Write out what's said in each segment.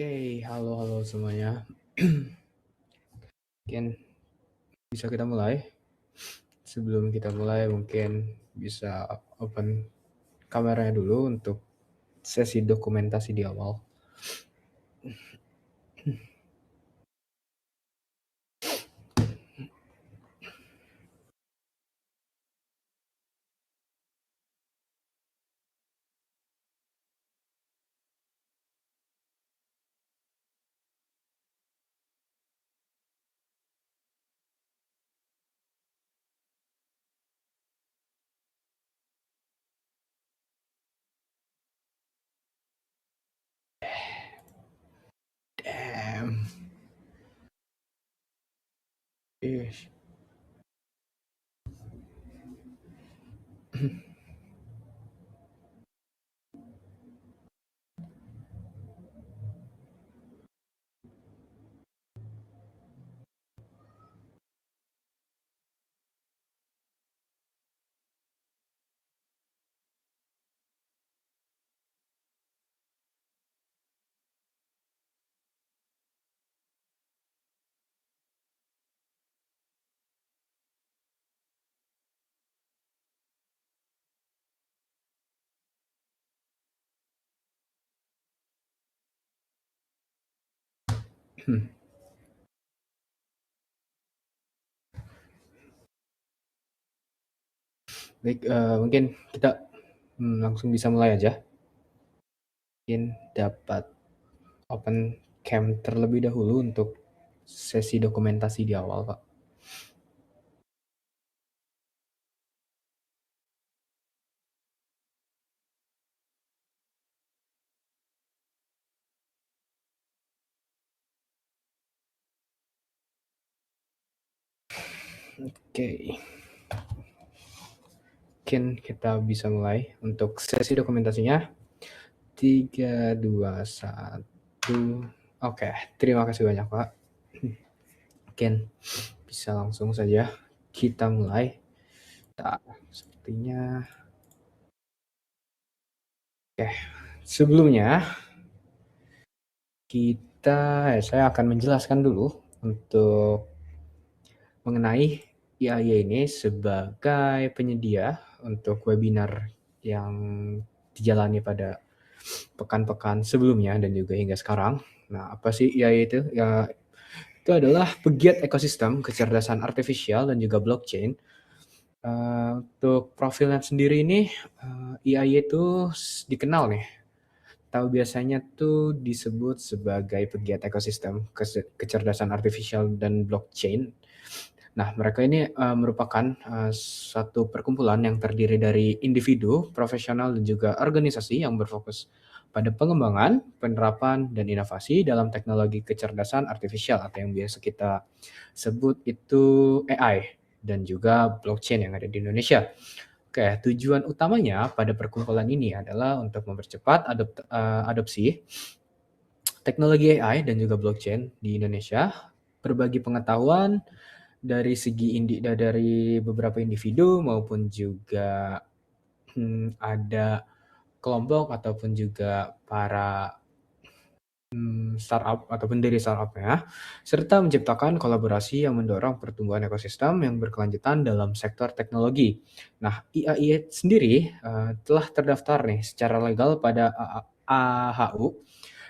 Oke, halo semuanya. Mungkin bisa kita mulai. Sebelum kita mulai, mungkin bisa open kameranya dulu untuk sesi dokumentasi di awal. Damn. Ish. Baik, mungkin kita langsung bisa mulai aja. Mungkin dapat open cam terlebih dahulu untuk sesi dokumentasi di awal, Pak. Oke. Mungkin kita bisa mulai untuk sesi dokumentasinya. 3, 2, 1. Oke, terima kasih banyak, Pak. Mungkin bisa langsung saja kita mulai. Nah, sepertinya. Oke, sebelumnya saya akan menjelaskan dulu untuk mengenai IAIA ini sebagai penyedia untuk webinar yang dijalani pada pekan-pekan sebelumnya dan juga hingga sekarang. Nah, apa sih IAIA itu? Ya, itu adalah pegiat ekosistem kecerdasan artifisial dan juga blockchain. Untuk profilnya sendiri ini, IAIA itu dikenal nih, tahu biasanya tuh disebut sebagai pegiat ekosistem kecerdasan artifisial dan blockchain. Nah, mereka ini merupakan satu perkumpulan yang terdiri dari individu, profesional, dan juga organisasi yang berfokus pada pengembangan, penerapan, dan inovasi dalam teknologi kecerdasan artifisial atau yang biasa kita sebut itu AI dan juga blockchain yang ada di Indonesia. Oke, tujuan utamanya pada perkumpulan ini adalah untuk mempercepat adopsi teknologi AI dan juga blockchain di Indonesia, berbagi pengetahuan dari beberapa individu maupun juga ada kelompok ataupun juga para startup atau pendiri startup-nya, serta menciptakan kolaborasi yang mendorong pertumbuhan ekosistem yang berkelanjutan dalam sektor teknologi. Nah, IAIA sendiri telah terdaftar nih secara legal pada AHU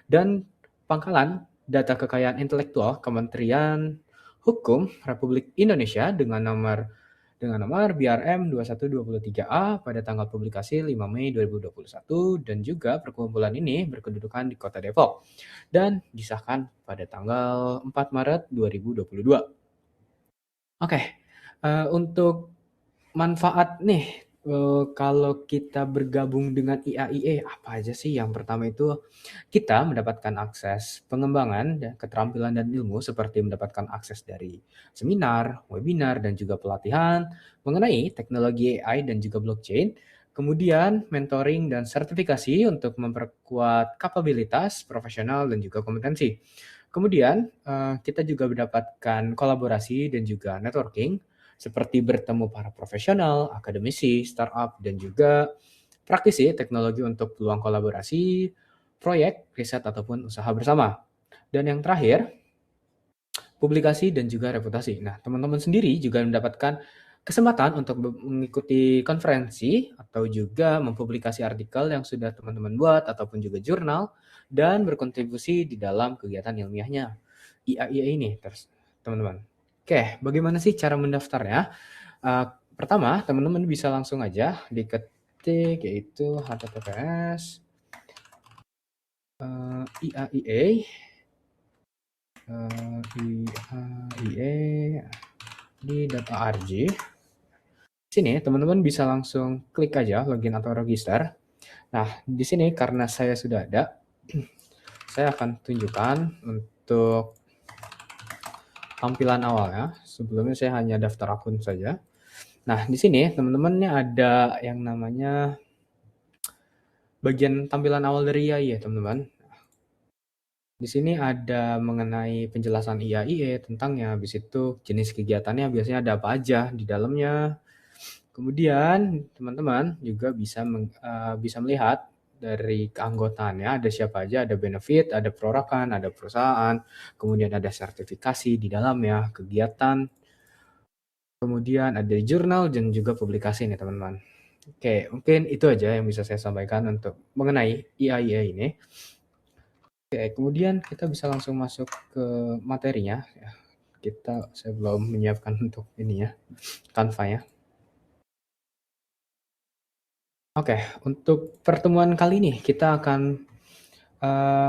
dan Pangkalan Data Kekayaan Intelektual Kementerian Hukum Republik Indonesia dengan nomor BRM 2123A pada tanggal publikasi 5 Mei 2021 dan juga perkumpulan ini berkedudukan di Kota Depok dan disahkan pada tanggal 4 Maret 2022. Oke, untuk manfaat nih, kalau kita bergabung dengan IAIA apa aja sih? Yang pertama itu kita mendapatkan akses pengembangan dan keterampilan dan ilmu seperti mendapatkan akses dari seminar, webinar, dan juga pelatihan mengenai teknologi AI dan juga blockchain. Kemudian mentoring dan sertifikasi untuk memperkuat kapabilitas profesional dan juga kompetensi. Kemudian kita juga mendapatkan kolaborasi dan juga networking seperti bertemu para profesional, akademisi, startup, dan juga praktisi teknologi untuk peluang kolaborasi, proyek, riset, ataupun usaha bersama. Dan yang terakhir, publikasi dan juga reputasi. Nah, teman-teman sendiri juga mendapatkan kesempatan untuk mengikuti konferensi atau juga mempublikasi artikel yang sudah teman-teman buat ataupun juga jurnal dan berkontribusi di dalam kegiatan ilmiahnya IAIA ini, teman-teman. Oke, bagaimana sih cara mendaftarnya? Pertama, teman-teman bisa langsung aja diketik yaitu https IAIA IAIA di .org. Sini teman-teman bisa langsung klik aja login atau register. Nah, di sini karena saya sudah ada, saya akan tunjukkan untuk tampilan awalnya. Sebelumnya saya hanya daftar akun saja. Nah, di sini teman-temannya ada yang namanya bagian tampilan awal dari IAIA, teman-teman. Di sini ada mengenai penjelasan IAIA tentangnya, habis itu jenis kegiatannya biasanya ada apa aja di dalamnya. Kemudian teman-teman juga bisa melihat dari keanggotaannya ada siapa aja, ada benefit, ada perorangan, ada perusahaan, kemudian ada sertifikasi di dalamnya, kegiatan, kemudian ada jurnal dan juga publikasi nih teman-teman. Oke, mungkin itu aja yang bisa saya sampaikan untuk mengenai IAIA ini. Oke, kemudian kita bisa langsung masuk ke materinya. Saya belum menyiapkan untuk ini ya, Canva ya. Oke, untuk pertemuan kali ini kita akan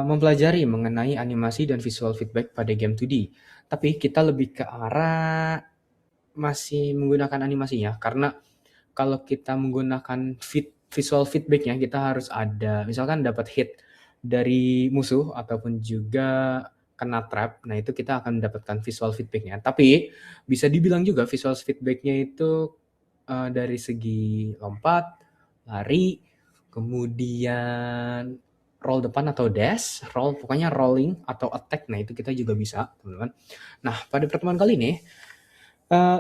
mempelajari mengenai animasi dan visual feedback pada game 2D. Tapi kita lebih ke arah masih menggunakan animasinya, karena kalau kita menggunakan visual feedback-nya, kita harus ada, misalkan dapat hit dari musuh ataupun juga kena trap, nah itu kita akan mendapatkan visual feedback-nya. Tapi bisa dibilang juga visual feedback-nya itu dari segi lompat, lari, kemudian roll depan atau dash, roll pokoknya rolling atau attack. Nah, itu kita juga bisa, teman-teman. Nah, pada pertemuan kali ini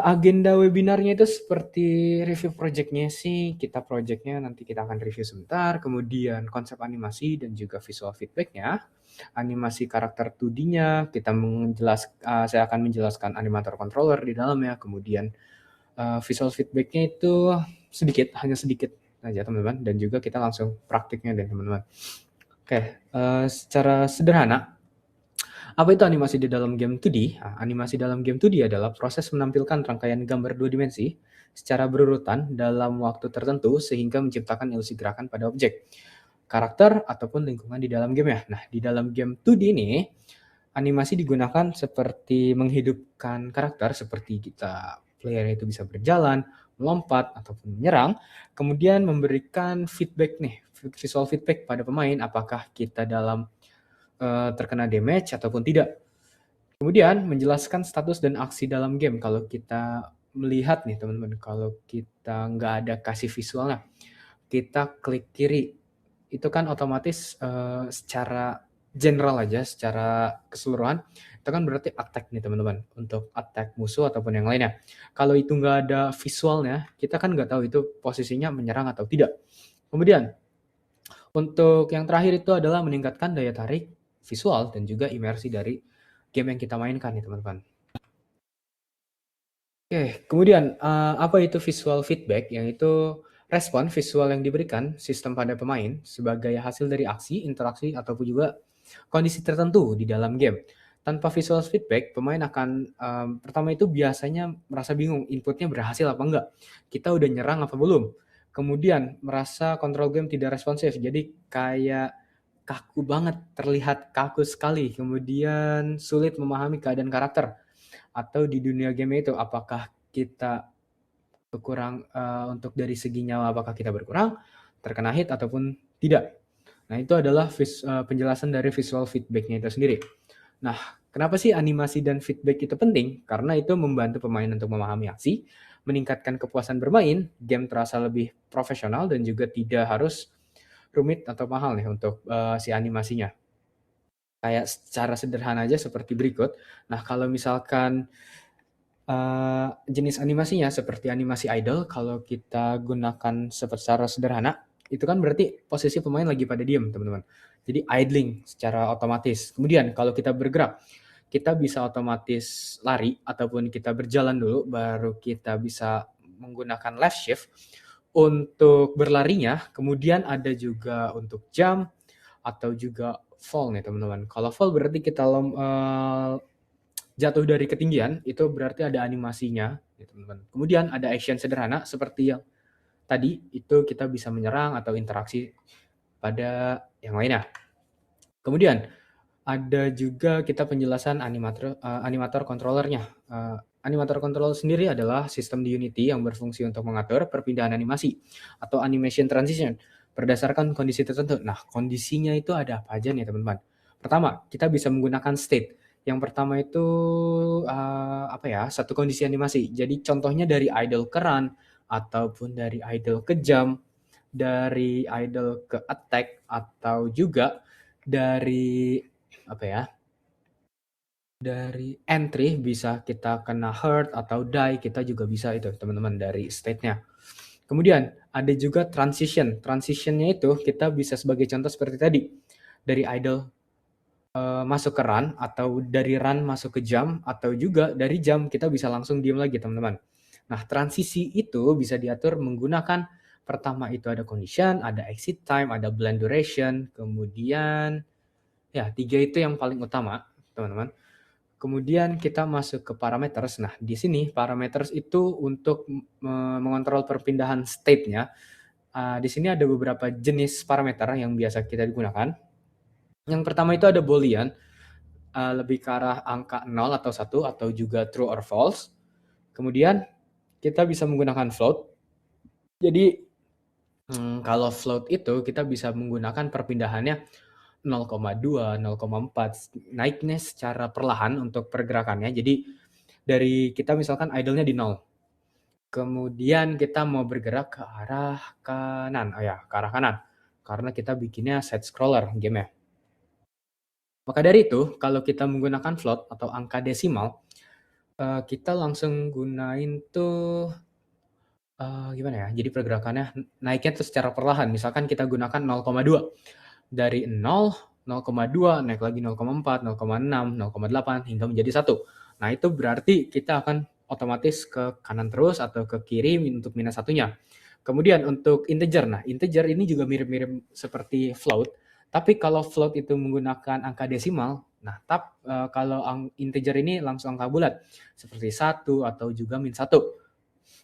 agenda webinarnya itu seperti review project-nya sih. Project-nya nanti kita akan review sebentar, kemudian konsep animasi dan juga visual feedback-nya, animasi karakter 2D-nya, saya akan menjelaskan animator controller di dalamnya, kemudian visual feedback-nya itu hanya sedikit aja teman-teman, dan juga kita langsung praktiknya deh teman-teman. Oke, secara sederhana, apa itu animasi di dalam game 2D? Nah, animasi dalam game 2D adalah proses menampilkan rangkaian gambar dua dimensi secara berurutan dalam waktu tertentu sehingga menciptakan ilusi gerakan pada objek, karakter, ataupun lingkungan di dalam game ya. Nah, di dalam game 2D ini, animasi digunakan seperti menghidupkan karakter, seperti player itu bisa berjalan, melompat, ataupun menyerang, kemudian memberikan feedback nih, visual feedback pada pemain, apakah kita terkena damage ataupun tidak. Kemudian menjelaskan status dan aksi dalam game. Kalau kita melihat nih teman-teman, kalau kita nggak ada kasih visualnya, kita klik kiri, itu kan otomatis secara general aja, secara keseluruhan, itu kan berarti attack nih teman-teman, untuk attack musuh ataupun yang lainnya. Kalau itu nggak ada visualnya, kita kan nggak tahu itu posisinya menyerang atau tidak. Kemudian, untuk yang terakhir itu adalah meningkatkan daya tarik visual dan juga imersi dari game yang kita mainkan nih teman-teman. Oke, kemudian apa itu visual feedback? Yang itu respon visual yang diberikan sistem pada pemain sebagai hasil dari aksi, interaksi, ataupun juga kondisi tertentu di dalam game. Tanpa visual feedback, pemain akan pertama itu biasanya merasa bingung inputnya berhasil apa enggak. Kita udah nyerang apa belum? Kemudian merasa control game tidak responsif, jadi kayak kaku banget, terlihat kaku sekali. Kemudian sulit memahami keadaan karakter. Atau di dunia game itu apakah kita untuk dari segi nyawa apakah kita berkurang, terkena hit ataupun tidak. Nah, itu adalah penjelasan dari visual feedback-nya itu sendiri. Nah, kenapa sih animasi dan feedback itu penting? Karena itu membantu pemain untuk memahami aksi, meningkatkan kepuasan bermain, game terasa lebih profesional dan juga tidak harus rumit atau mahal nih untuk si animasinya. Kayak secara sederhana aja seperti berikut. Nah, kalau misalkan jenis animasinya seperti animasi idle, kalau kita gunakan secara sederhana, itu kan berarti posisi pemain lagi pada diem, teman-teman. Jadi idling secara otomatis. Kemudian kalau kita bergerak, kita bisa otomatis lari ataupun kita berjalan dulu, baru kita bisa menggunakan left shift untuk berlarinya. Kemudian ada juga untuk jump atau juga fall nih teman-teman. Kalau fall berarti kita jatuh dari ketinggian, itu berarti ada animasinya, ya teman-teman. Kemudian ada action sederhana seperti yang tadi, itu kita bisa menyerang atau interaksi pada yang lainnya. Kemudian ada juga kita penjelasan animator controllernya. Animator controller sendiri adalah sistem di Unity yang berfungsi untuk mengatur perpindahan animasi atau animation transition berdasarkan kondisi tertentu. Nah, kondisinya itu ada apa aja nih, teman-teman? Pertama, kita bisa menggunakan state. Yang pertama itu apa ya? Satu kondisi animasi. Jadi contohnya dari idle ke run ataupun dari idle ke jump, dari idle ke attack atau juga dari apa ya? Dari entry bisa kita kena hurt atau die, kita juga bisa itu teman-teman dari state-nya. Kemudian ada juga transition. Transition-nya itu kita bisa sebagai contoh seperti tadi. Dari idle masuk ke run atau dari run masuk ke jump atau juga dari jump kita bisa langsung diem lagi teman-teman. Nah, transisi itu bisa diatur menggunakan pertama itu ada condition, ada exit time, ada blend duration, kemudian ya 3 itu yang paling utama, teman-teman. Kemudian kita masuk ke parameters. Nah, di sini parameters itu untuk mengontrol perpindahan state-nya. Di sini ada beberapa jenis parameter yang biasa kita gunakan. Yang pertama itu ada boolean, lebih ke arah angka 0 atau 1 atau juga true or false. Kemudian kita bisa menggunakan float. Jadi kalau float itu kita bisa menggunakan perpindahannya 0,2, 0,4, naiknya secara perlahan untuk pergerakannya. Jadi dari kita misalkan idle-nya di 0. Kemudian kita mau bergerak ke arah kanan. Oh ya, ke arah kanan. Karena kita bikinnya side scroller game-nya. Maka dari itu, kalau kita menggunakan float atau angka desimal, kita langsung gunain tuh gimana ya? Jadi pergerakannya naiknya tuh secara perlahan. Misalkan kita gunakan 0,2. Dari 0, 0,2, naik lagi 0,4, 0,6, 0,8 hingga menjadi 1. Nah, itu berarti kita akan otomatis ke kanan terus atau ke kiri untuk minus satunya. Kemudian untuk integer. Nah, integer ini juga mirip-mirip seperti float, tapi kalau float itu menggunakan angka desimal, nah kalau integer ini langsung angka bulat seperti 1 atau juga min 1.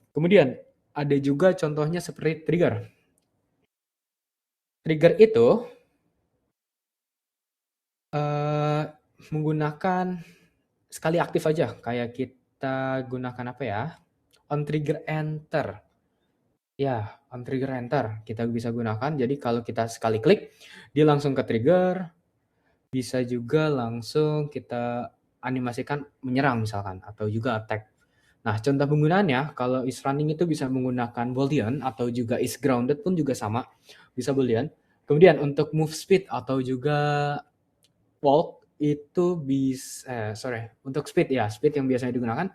Kemudian ada juga contohnya seperti trigger. Trigger itu menggunakan sekali aktif aja, kayak kita gunakan apa ya, on trigger enter. Ya, on trigger enter kita bisa gunakan. Jadi kalau kita sekali klik, dia langsung ke trigger, bisa juga langsung kita animasikan menyerang misalkan, atau juga attack. Nah, contoh penggunaannya, kalau is running itu bisa menggunakan boolean atau juga is grounded pun juga sama, bisa boolean. Kemudian untuk move speed atau juga walk itu bisa untuk speed ya, speed yang biasanya digunakan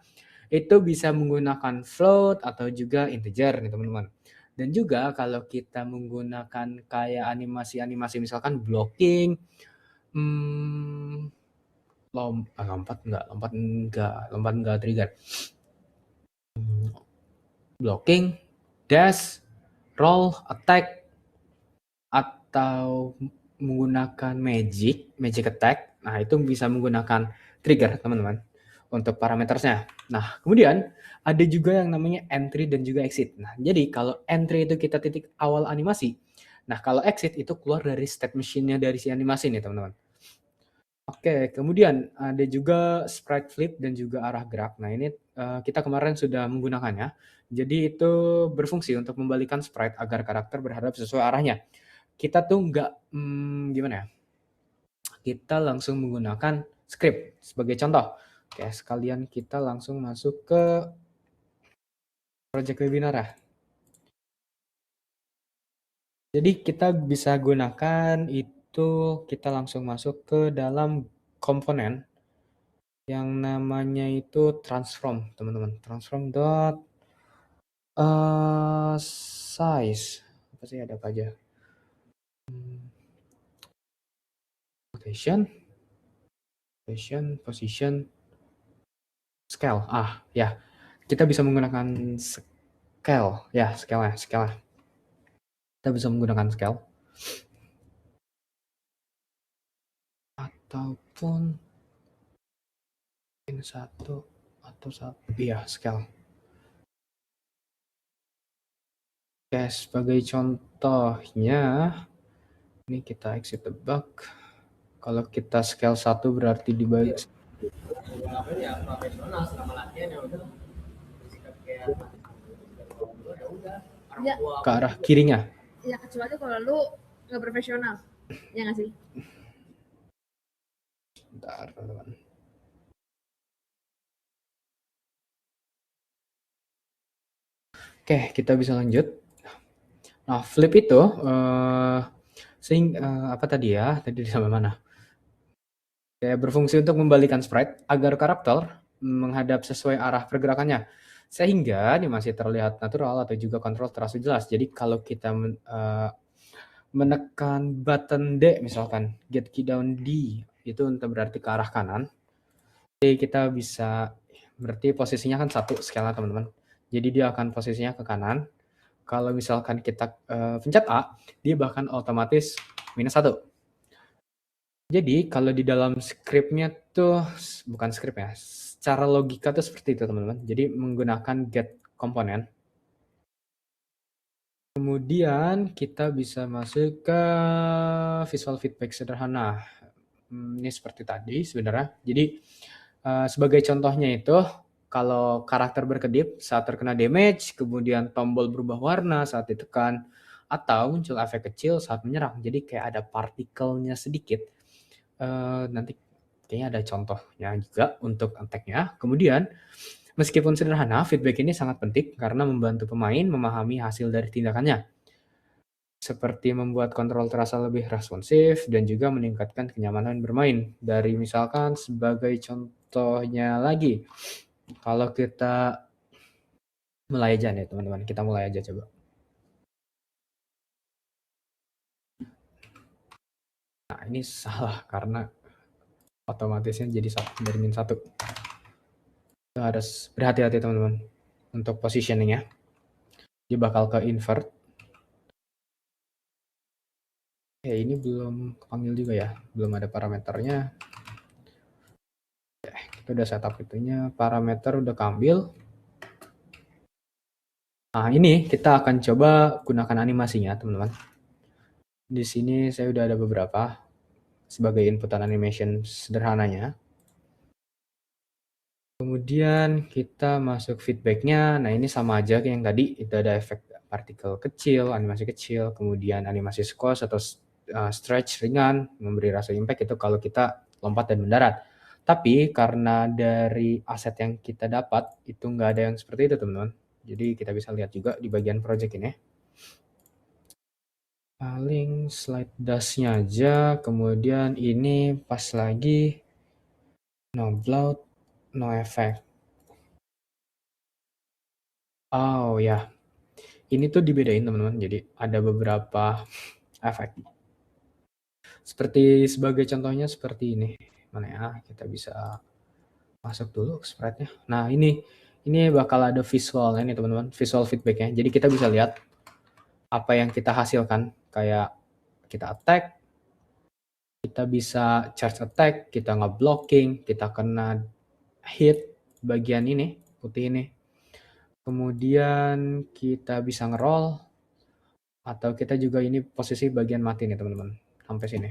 itu bisa menggunakan float atau juga integer nih teman-teman. Dan juga kalau kita menggunakan kayak animasi-animasi misalkan blocking, lompat enggak trigger. Blocking, dash, roll, attack, atau menggunakan magic attack. Nah, itu bisa menggunakan trigger, teman-teman, untuk parametersnya. Nah, kemudian ada juga yang namanya entry dan juga exit. Nah, jadi kalau entry itu kita titik awal animasi. Nah, kalau exit itu keluar dari state machine-nya dari si animasi nih, teman-teman. Oke, kemudian ada juga sprite flip dan juga arah gerak. Nah, ini kita kemarin sudah menggunakannya. Jadi itu berfungsi untuk membalikan sprite agar karakter berhadap sesuai arahnya. Kita tuh nggak, gimana ya, kita langsung menggunakan script sebagai contoh. Oke, sekalian kita langsung masuk ke project webinar ya. Jadi kita bisa gunakan itu, kita langsung masuk ke dalam komponen yang namanya itu transform, teman-teman. Transform dot size. apa sih, ada apa aja? Rotation, position, scale. Ya, kita bisa menggunakan scale. Ya, scale. Kita bisa menggunakan scale. Ataupun ini satu atau satu. Iya, scale. Oke, sebagai contohnya, ini kita exit the bug. Kalau kita scale 1 berarti dibagi Ya. ke arah kirinya. Ya kecuali kalau lu nggak profesional, ya nggak sih? Bentar, teman-teman. Oke, kita bisa lanjut. Nah, flip itu apa tadi ya? Tadi sampai mana? Kayak berfungsi untuk membalikan sprite agar karakter menghadap sesuai arah pergerakannya. Sehingga animasi terlihat natural atau juga kontrol terasa jelas. Jadi kalau kita menekan button D misalkan, get key down D, itu untuk berarti ke arah kanan. Jadi kita bisa, berarti posisinya kan 1 skala teman-teman. Jadi dia akan posisinya ke kanan. Kalau misalkan kita pencet A, dia bahkan otomatis -1. Jadi kalau di dalam scriptnya tuh, bukan script ya, secara logika tuh seperti itu teman-teman. Jadi menggunakan get komponen. Kemudian kita bisa masuk ke visual feedback sederhana. Ini seperti tadi sebenarnya. Jadi sebagai contohnya itu, kalau karakter berkedip saat terkena damage, kemudian tombol berubah warna saat ditekan, atau muncul efek kecil saat menyerang. Jadi kayak ada partikelnya sedikit. Nanti kayaknya ada contohnya juga untuk attack-nya. Kemudian, meskipun sederhana, feedback ini sangat penting karena membantu pemain memahami hasil dari tindakannya. Seperti membuat kontrol terasa lebih responsif dan juga meningkatkan kenyamanan bermain. Dari misalkan sebagai contohnya lagi, kalau kita mulai aja nih teman-teman, kita mulai aja coba. Nah ini salah karena otomatisnya jadi dari -1. Kita harus berhati-hati teman-teman untuk positioning-nya. Dia bakal ke invert. Ini belum kepanggil juga ya, belum ada parameternya. Kita udah setup itunya, parameter udah keambil. Nah ini kita akan coba gunakan animasinya teman-teman. Di sini saya udah ada beberapa sebagai inputan animation sederhananya. Kemudian kita masuk feedbacknya. Nah ini sama aja kayak yang tadi, itu ada efek partikel kecil, animasi kecil, kemudian animasi squash atau stretch ringan, memberi rasa impact itu kalau kita lompat dan mendarat. Tapi karena dari aset yang kita dapat itu nggak ada yang seperti itu teman-teman. Jadi kita bisa lihat juga di bagian project ini. Paling slide dust-nya aja, kemudian ini pas lagi no bloat, no effect. Oh ya, ini tuh dibedain teman-teman, jadi ada beberapa efek. Seperti sebagai contohnya seperti ini. Mana ya, kita bisa masuk dulu ke sprite-nya. Nah ini bakal ada visual ini teman-teman, visual feedback-nya. Jadi kita bisa lihat apa yang kita hasilkan, kayak kita attack, kita bisa charge attack, kita nge-blocking, kita kena hit bagian ini, putih ini. Kemudian kita bisa nge-roll, atau kita juga ini posisi bagian mati nih teman-teman, sampai sini.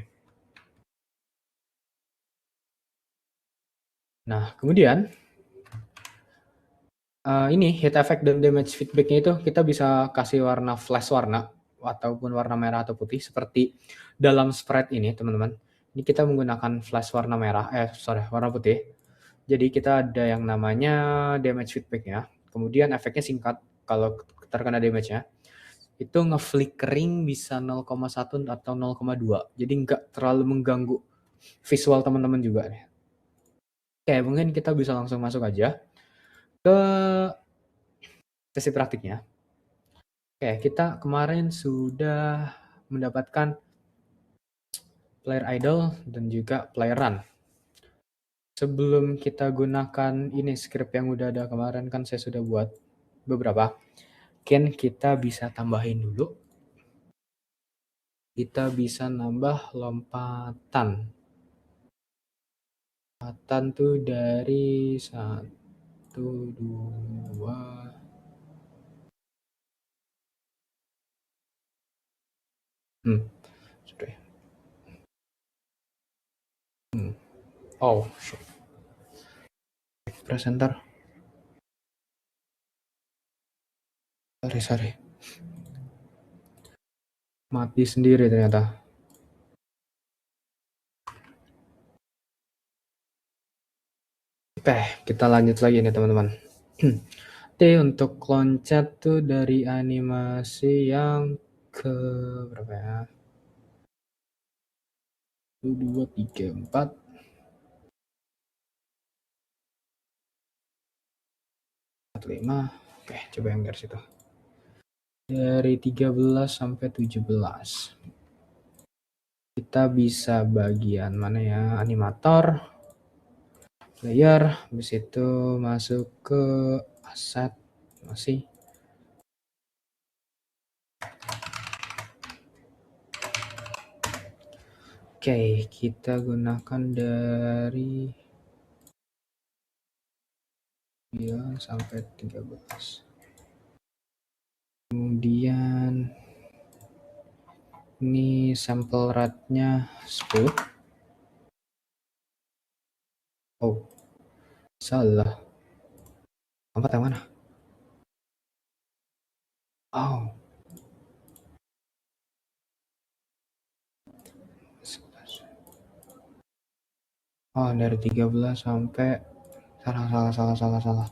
Nah kemudian ini hit effect dan damage feedback-nya itu kita bisa kasih warna flash warna ataupun warna merah atau putih seperti dalam sprite ini teman-teman. Ini kita menggunakan flash warna merah, warna putih. Jadi kita ada yang namanya damage feedback-nya. Kemudian efeknya singkat kalau terkena damage-nya. Itu nge-flickering bisa 0,1 atau 0,2. Jadi nggak terlalu mengganggu visual teman-teman juga nih. Oke, mungkin kita bisa langsung masuk aja ke sesi praktiknya. Oke, kita kemarin sudah mendapatkan player idle dan juga player run. Sebelum kita gunakan ini script yang udah ada kemarin kan saya sudah buat beberapa. Mungkin kita bisa tambahin dulu. Kita bisa nambah lompatan. Lompatan tuh dari 1, 2. Sorry. Oh, shit. Presenter. Sorry. Mati sendiri ternyata. Oke, kita lanjut lagi nih teman-teman. T untuk loncat tuh dari animasi yang ke berapa ya? 1, 2, 3, 4. 5. Oke, coba yang dari situ. Dari 13 sampai 17. Kita bisa bagian mana ya? Animator, player, habis itu masuk ke aset, masih. Oke, kita gunakan dari 9 sampai 13. Kemudian ini sampel rate-nya 10. Oh, salah. Lompat yang mana? Oh. 11. Oh, dari 13 sampai salah.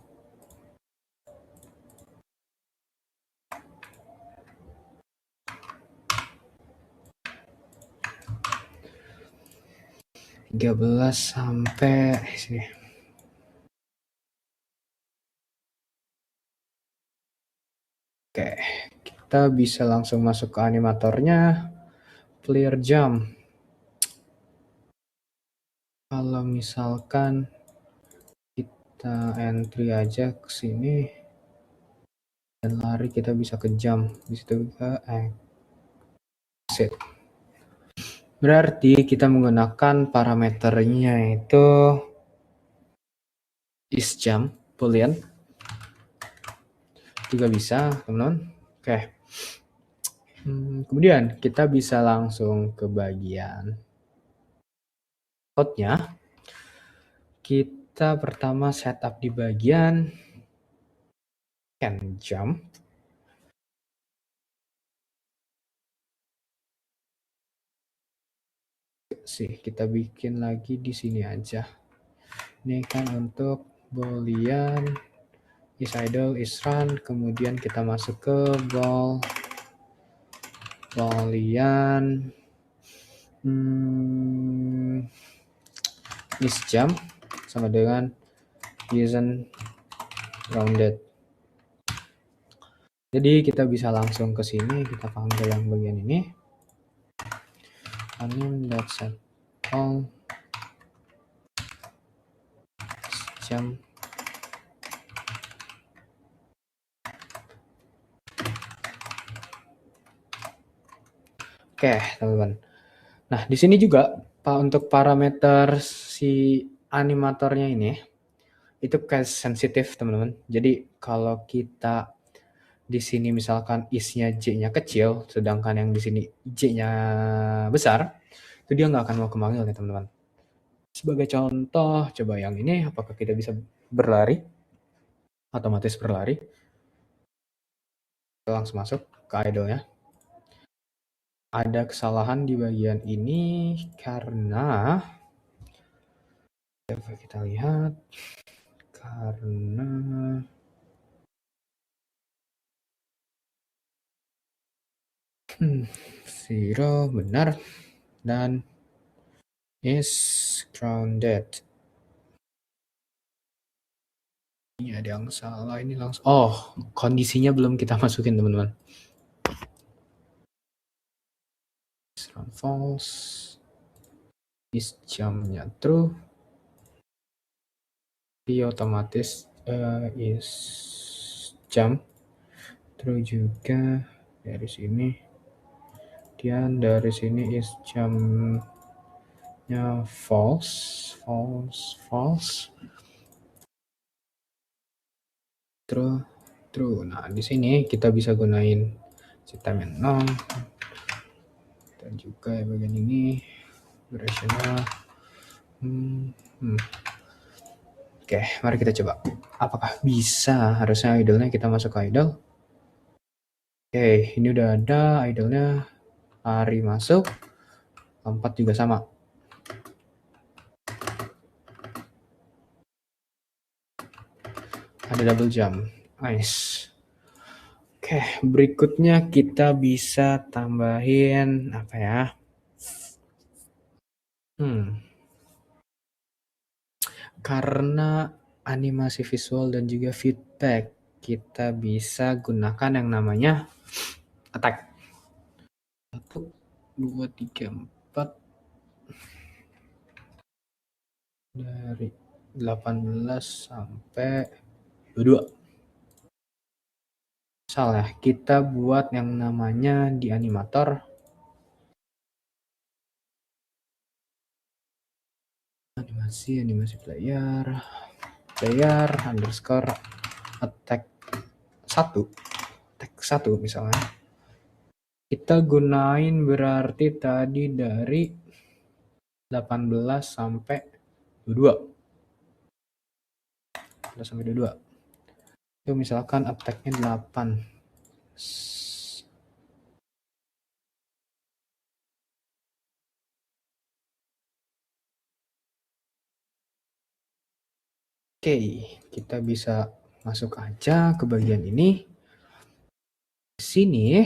13 sampai sini. Oke, kita bisa langsung masuk ke animatornya. Clear jump. Kalau misalkan kita entry aja ke sini dan lari, kita bisa ke jump. Di situ ke exit. Berarti kita menggunakan parameternya itu isJump boolean. Juga bisa, teman-teman. Oke. Kemudian kita bisa langsung ke bagian code-nya. Kita pertama setup di bagian can jump. Kita bikin lagi di sini aja. Ini kan untuk boolean is idle is run, kemudian kita masuk ke boolean is jump sama dengan isn't rounded. Jadi kita bisa langsung ke sini, kita panggil yang bagian ini. Anim.set all jump. Oke, teman-teman. Nah, di sini juga Pak untuk parameter si animatornya ini itu case sensitif, teman-teman. Jadi kalau kita di sini misalkan is-nya J-nya kecil, sedangkan yang di sini J-nya besar, itu dia nggak akan mau kemanggil nih, teman-teman. Sebagai contoh, coba yang ini, apakah kita bisa berlari? Otomatis berlari. Kita langsung masuk ke idle-nya. Ada kesalahan di bagian ini karena coba kita lihat karena zero benar dan is grounded. Ini ada yang salah, ini langsung. Oh, kondisinya belum kita masukin, teman-teman. false, is jump-nya true, di otomatis is jump true juga dari sini, dan dari sini is jump-nya false, true. Nah, di sini kita bisa gunain sistem yang non, dan juga ya bagian ini durational. Oke, mari kita coba. Apakah bisa? Harusnya idle-nya kita masuk ke idle. Oke, ini udah ada idle-nya. Lari masuk. Lompat juga sama. Ada double jump. Nice. Oke, berikutnya kita bisa tambahin apa ya? Karena animasi visual dan juga feedback, kita bisa gunakan yang namanya attack. 1, 2, 3, 4. Dari 18 sampai 22. Misal ya, kita buat yang namanya di animator. Animasi player underscore attack 1 misalnya. Kita gunain berarti tadi dari 18 sampai 22. Itu misalkan attack-nya 8. Oke, kita bisa masuk aja ke bagian ini. Di sini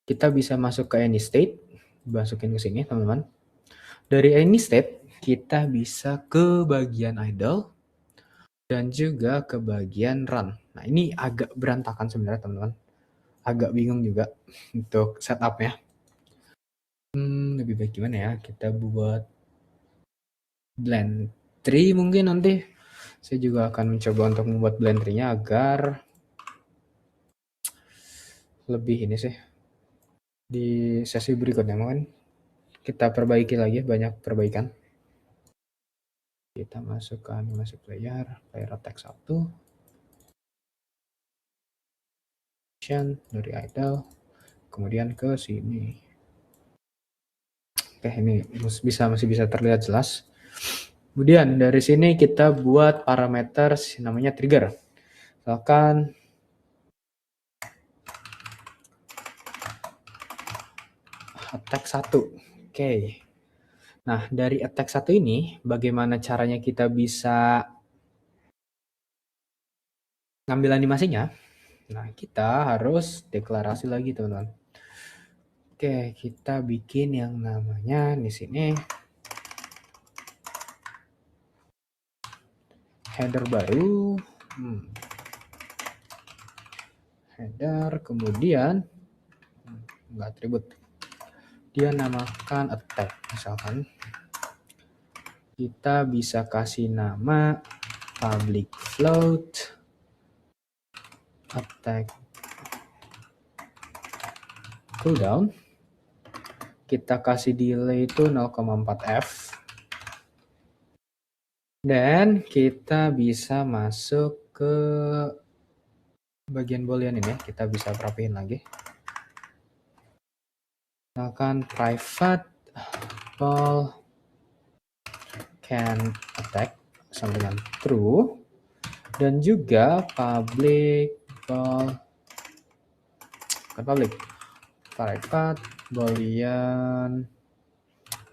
kita bisa masuk ke any state, masukin ke sini teman-teman. Dari any state kita bisa ke bagian idle dan juga ke bagian run. Nah, ini agak berantakan sebenarnya teman-teman. Agak bingung juga untuk setupnya. Lebih baik gimana ya? Kita buat blend tree mungkin nanti. Saya juga akan mencoba untuk membuat blend tree-nya agar lebih ini sih. Di sesi berikutnya mungkin kita perbaiki lagi, banyak perbaikan. Kita masuk ke animasi player attack 1. Dari idle, kemudian ke sini. Oke, ini masih bisa terlihat jelas. Kemudian dari sini kita buat parameter namanya trigger. Misalkan attack 1. Oke. Nah, dari attack 1 ini bagaimana caranya kita bisa ngambil animasinya? Nah, kita harus deklarasi lagi, teman-teman. Oke, kita bikin yang namanya di sini header baru. Header, kemudian enggak atribut. Dia namakan attack, misalkan. Kita bisa kasih nama public float attack cooldown. Kita kasih delay itu 0,4f. Dan kita bisa masuk ke bagian boolean ini. Kita bisa rapihin lagi. Misalkan private ball can attack sama dengan true. Dan juga public ball, bukan public, private boolean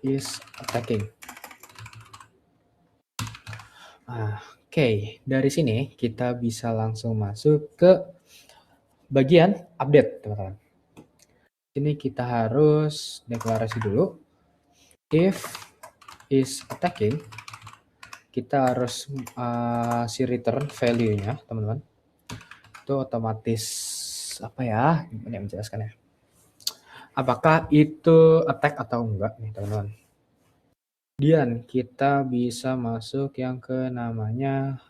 is attacking. Oke, dari sini kita bisa langsung masuk ke bagian update, teman-teman. Ini kita harus deklarasi dulu. If is attacking, kita harus si return value-nya, teman-teman. Itu otomatis apa ya? Gimana menjelaskan ya? Apakah itu attack atau enggak nih teman-teman. Kemudian kita bisa masuk yang ke namanya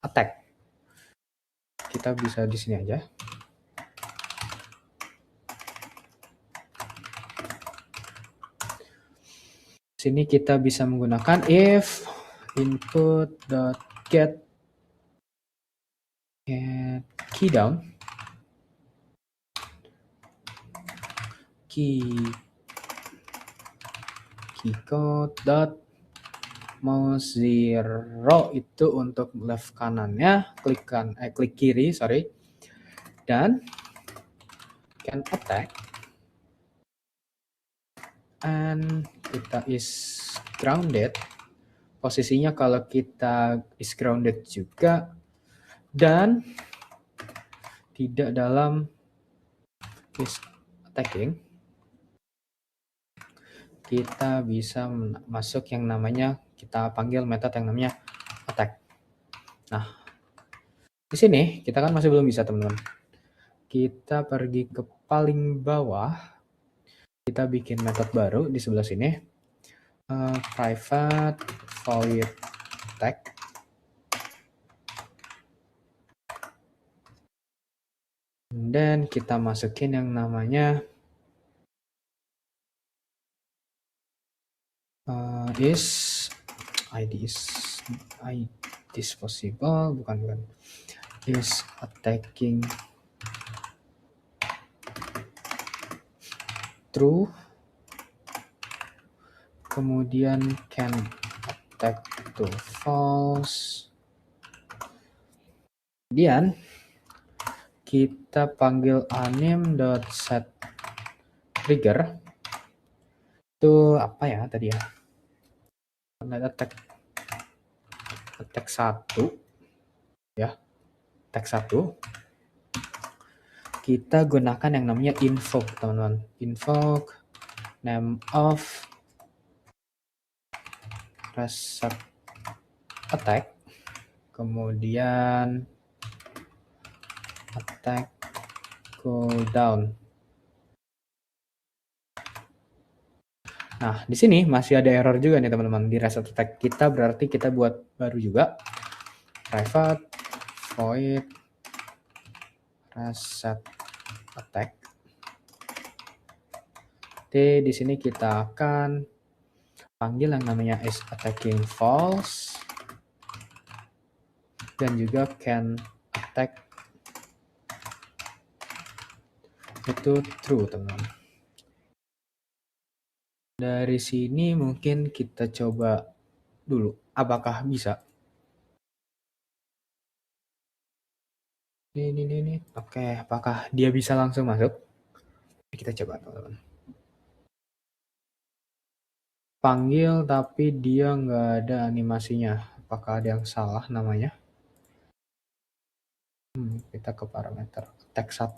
attack. Kita bisa di sini aja. Sini kita bisa menggunakan if input.get key down key code dot mouse 0 itu untuk left kanannya, klik kiri, sorry. Dan can attack and kita is grounded. Posisinya kalau kita is grounded juga dan tidak dalam is attacking, kita bisa masuk yang namanya, kita panggil metode yang namanya attack. Nah, di sini kita kan masih belum bisa teman-teman. Kita pergi ke paling bawah, kita bikin metode baru di sebelah sini, private void attack. Dan kita masukin yang namanya is possible, bukan is attacking true, kemudian can attack to false, kemudian kita panggil anim.set trigger itu apa ya tadi ya, attack 1 ya, attack 1. Kita gunakan yang namanya invoke teman-teman, invoke name of reset attack, kemudian attack cooldown. Nah, di sini masih ada error juga nih teman-teman di reset attack kita, berarti kita buat baru juga, private void reset attack. Oke, di sini kita akan panggil yang namanya is attacking false dan juga can attack itu true teman-teman. Dari sini mungkin kita coba dulu apakah bisa. Ini. Oke, apakah dia bisa langsung masuk? Kita coba teman-teman. Panggil tapi dia nggak ada animasinya. Apakah ada yang salah namanya? Kita ke parameter attack 1.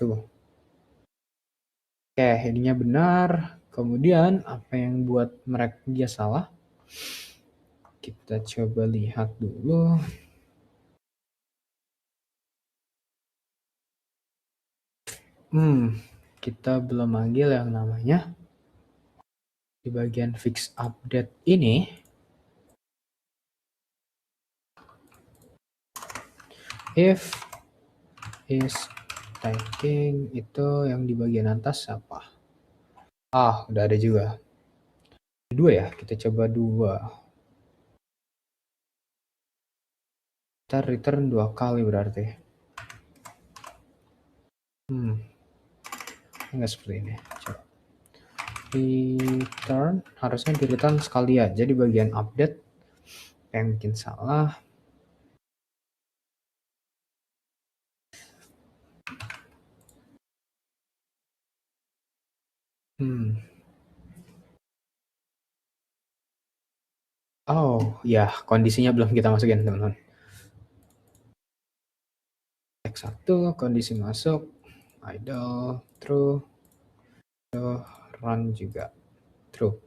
Oke, ininya benar. Kemudian apa yang buat mereka dia salah? Kita coba lihat dulu. Kita belum manggil yang namanya di bagian fix update ini. If is attacking itu yang di bagian atas apa? Udah ada juga. 2 ya, kita coba 2. Kita return 2 kali berarti. Enggak seperti ini. Coba. Return, harusnya di return sekali aja di bagian update. Yang mungkin salah. Oh ya, kondisinya belum kita masukin teman-teman. Teks 1, kondisi masuk, idle, true, run juga true.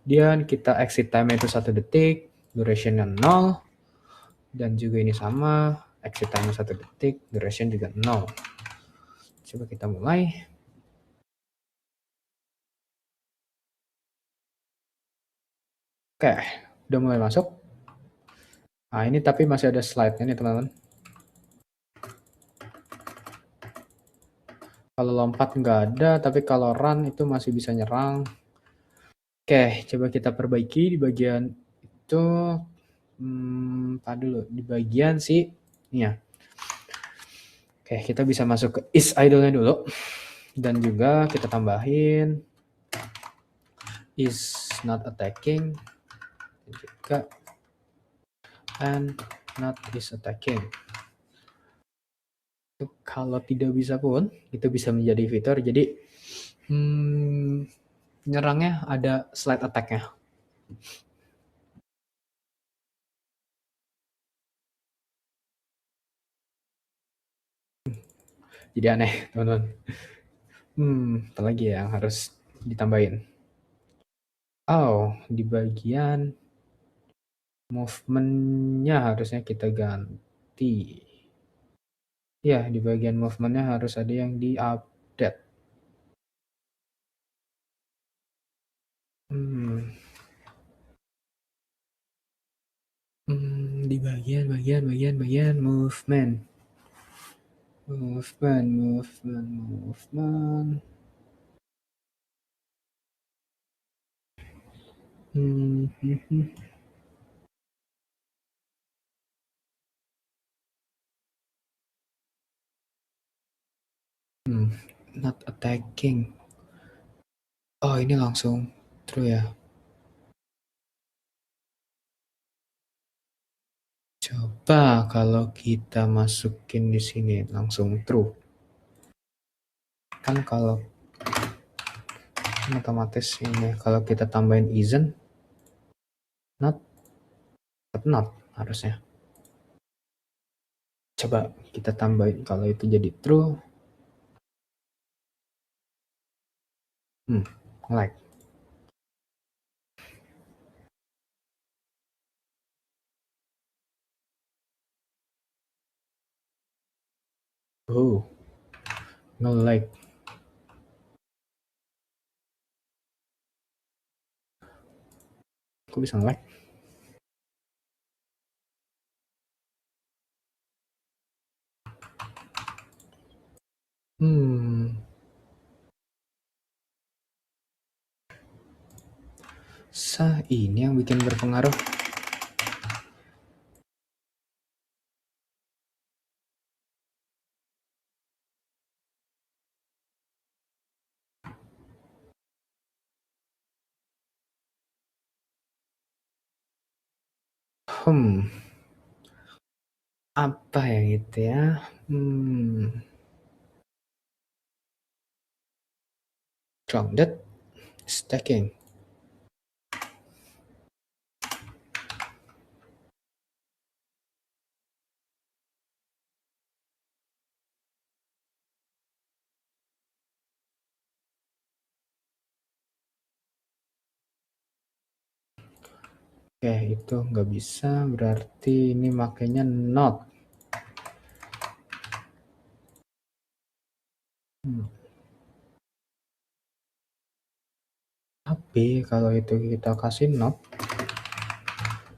Dan kita exit time itu 1 detik, durationnya 0, dan juga ini sama, exit time 1 detik, duration juga 0. Coba kita mulai. Oke, udah mulai masuk. Nah, ini tapi masih ada slide-nya nih, teman-teman. Kalau lompat nggak ada, tapi kalau run itu masih bisa nyerang. Oke, coba kita perbaiki di bagian itu. Dulu di bagian si ini ya. Oke, kita bisa masuk ke is idle-nya dulu. Dan juga kita tambahin is not attacking. Dan juga and not is attacking. Itu kalau tidak bisa pun, itu bisa menjadi fitur. Jadi, nyerangnya ada slide attack-nya. Jadi aneh, teman-teman. Apa lagi ya yang harus ditambahin? Oh, di bagian movement-nya harusnya kita ganti. Ya, di bagian movement-nya harus ada yang di-update. Di bagian movement. Not attacking. Oh, ini langsung true ya. Coba kalau kita masukin di sini langsung true. Kan kalau otomatis ini kalau kita tambahin isn't not harusnya. Coba kita tambahin kalau itu jadi true. Like. Oh, no like. Kok bisa like? Ini yang bikin berpengaruh. Apa yang itu ya? Grounded stacking. Oke, itu nggak bisa, berarti ini makanya not. Tapi kalau itu kita kasih not,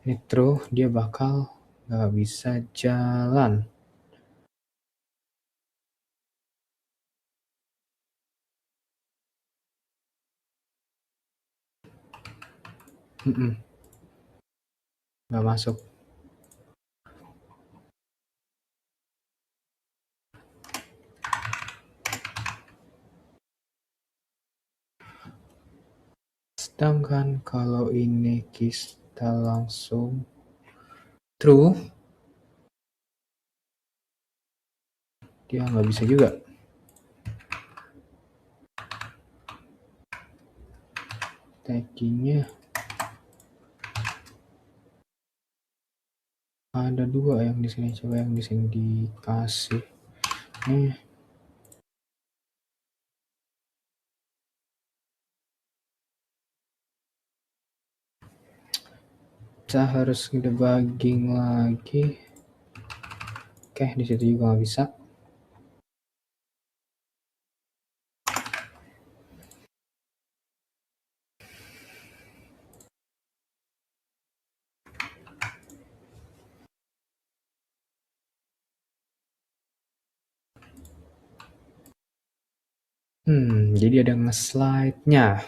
ini true, dia bakal nggak bisa jalan. Nggak masuk. Sedangkan kalau ini kita langsung true, dia nggak bisa juga. Taggingnya ada 2 yang di sini. Coba yang di sini dikasih. Nih. Kita harus debugging lagi. Oke, di situ juga nggak bisa. Jadi ada nge-slide-nya.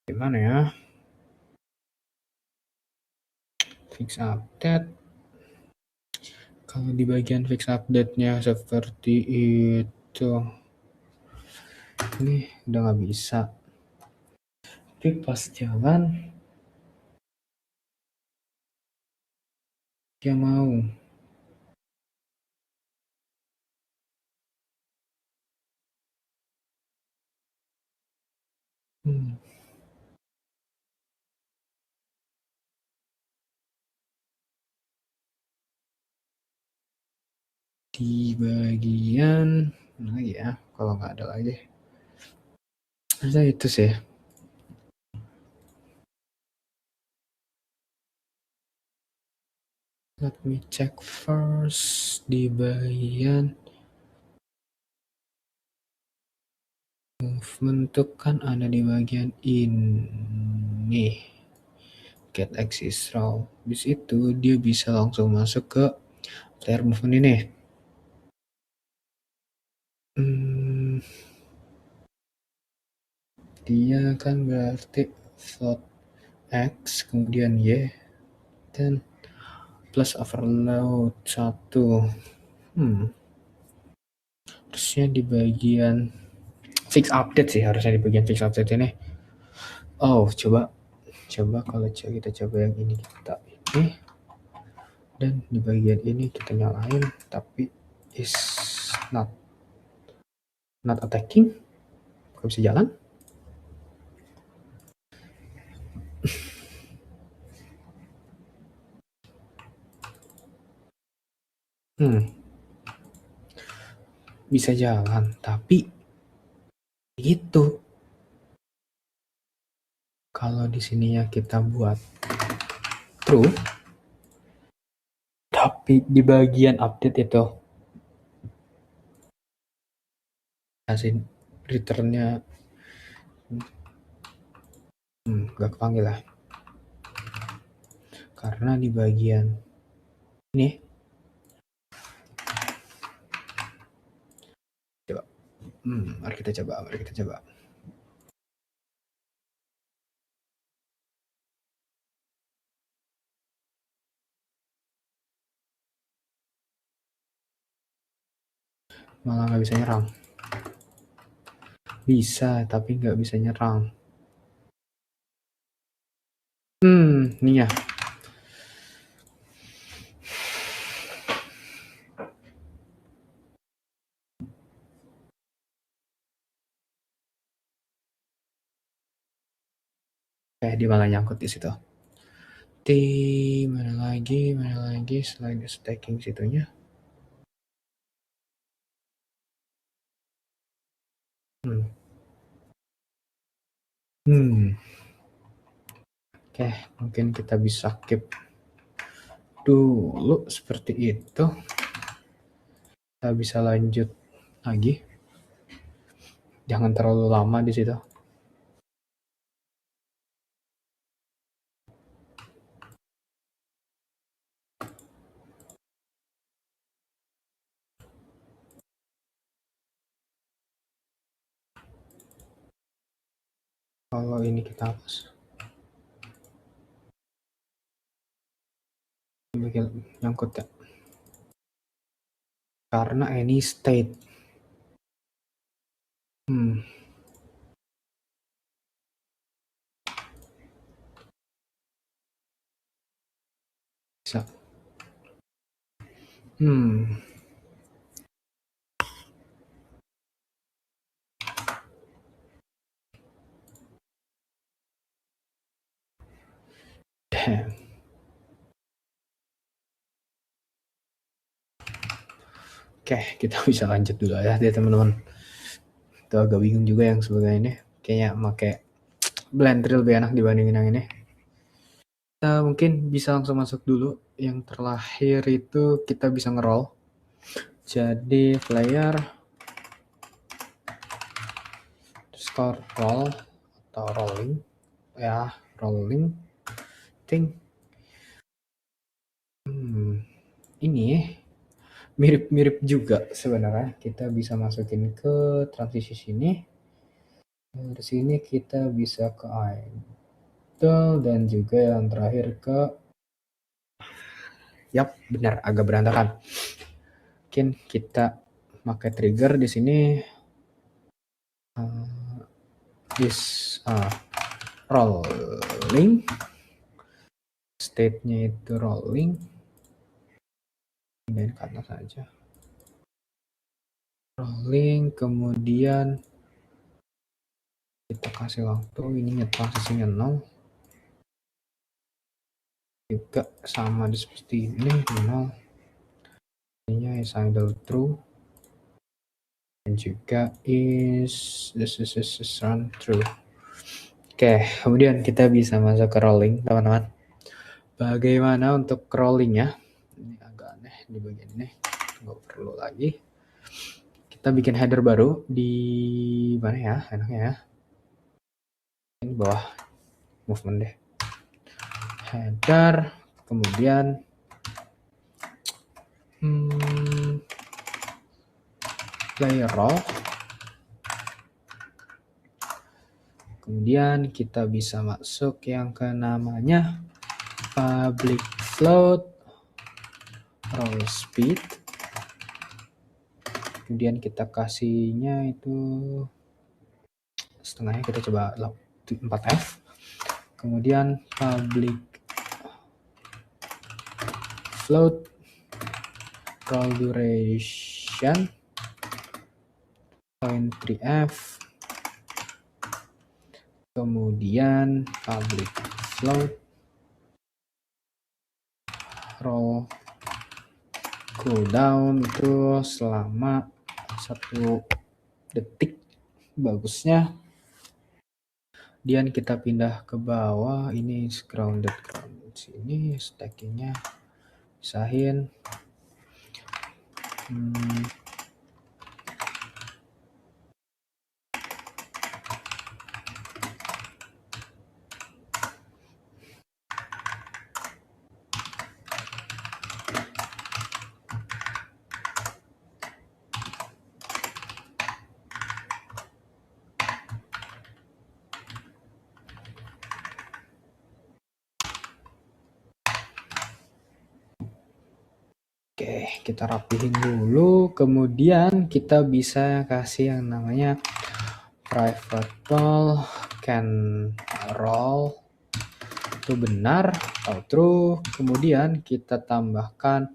Gimana ya? Fix update. Kalau di bagian fix update-nya seperti itu, ini udah nggak bisa. Tapi pas jalan, dia mau. Hmm. Di bagian mana lagi ya? Kalau nggak ada lagi, ada itu sih. Let me check first di bagian movement tuh kan ada di bagian ini. Get axis row. Habis itu dia bisa langsung masuk ke player movement ini. Dia kan berarti float X kemudian Y dan plus overload 1. Harusnya di bagian fix update sih, harusnya di bagian fix update ini. Oh, coba kalau kita coba yang ini, kita ini dan di bagian ini kita nyalain tapi is not attacking. Gak bisa jalan. Bisa jalan tapi itu kalau di sininya kita buat true, tapi di bagian update itu kasih returnnya gak kepanggil lah, karena di bagian ini coba mari kita coba malah nggak bisa nyerang. Bisa tapi nggak bisa nyerang. Nih ya. Dia malah nyangkut di situ. Mana lagi selain stacking situnya. Oke, mungkin kita bisa keep dulu seperti itu. Kita bisa lanjut lagi. Jangan terlalu lama di situ. Kalau ini kita hapus. Bikin nyangkut ya. Karena any state. Bisa. Damn. Oke, kita bisa lanjut dulu ya teman-teman. Itu agak bingung juga yang sebagai ini. Kayaknya pakai Blender lebih enak dibandingin yang ini. Kita mungkin bisa langsung masuk dulu. Yang terakhir itu kita bisa nge-roll. Jadi player start roll atau rolling ya, rolling thing. Ini mirip-mirip juga sebenarnya. Kita bisa masukin ke transisi sini. Dari sini kita bisa ke idle dan juga yang terakhir ke yap, benar agak berantakan. Mungkin kita pakai trigger di sini rolling, state-nya itu rolling, dan ke atas saja. Rolling, kemudian kita kasih waktu, ini transisinya 0. Juga sama seperti ini, 0. Ini is idle true. Dan juga is run true. Oke, kemudian kita bisa masuk ke rolling, teman-teman. Bagaimana untuk rollingnya? Ini agak aneh di bagian ini, nggak perlu lagi. Kita bikin header baru di mana ya? Enaknya ya. Ini bawah movement deh. Header, kemudian play roll. Kemudian kita bisa masuk yang ke namanya public float roll speed. Kemudian kita kasihnya itu setengahnya, kita coba 4F. Kemudian public float roll duration 0.3F. Kemudian public float roll cooldown itu selama 1 detik bagusnya. Kemudian kita pindah ke bawah, ini grounded sini, stackingnya pisahin. Oke, kita rapihin dulu. Kemudian kita bisa kasih yang namanya private ball can roll. Itu benar atau true. Kemudian kita tambahkan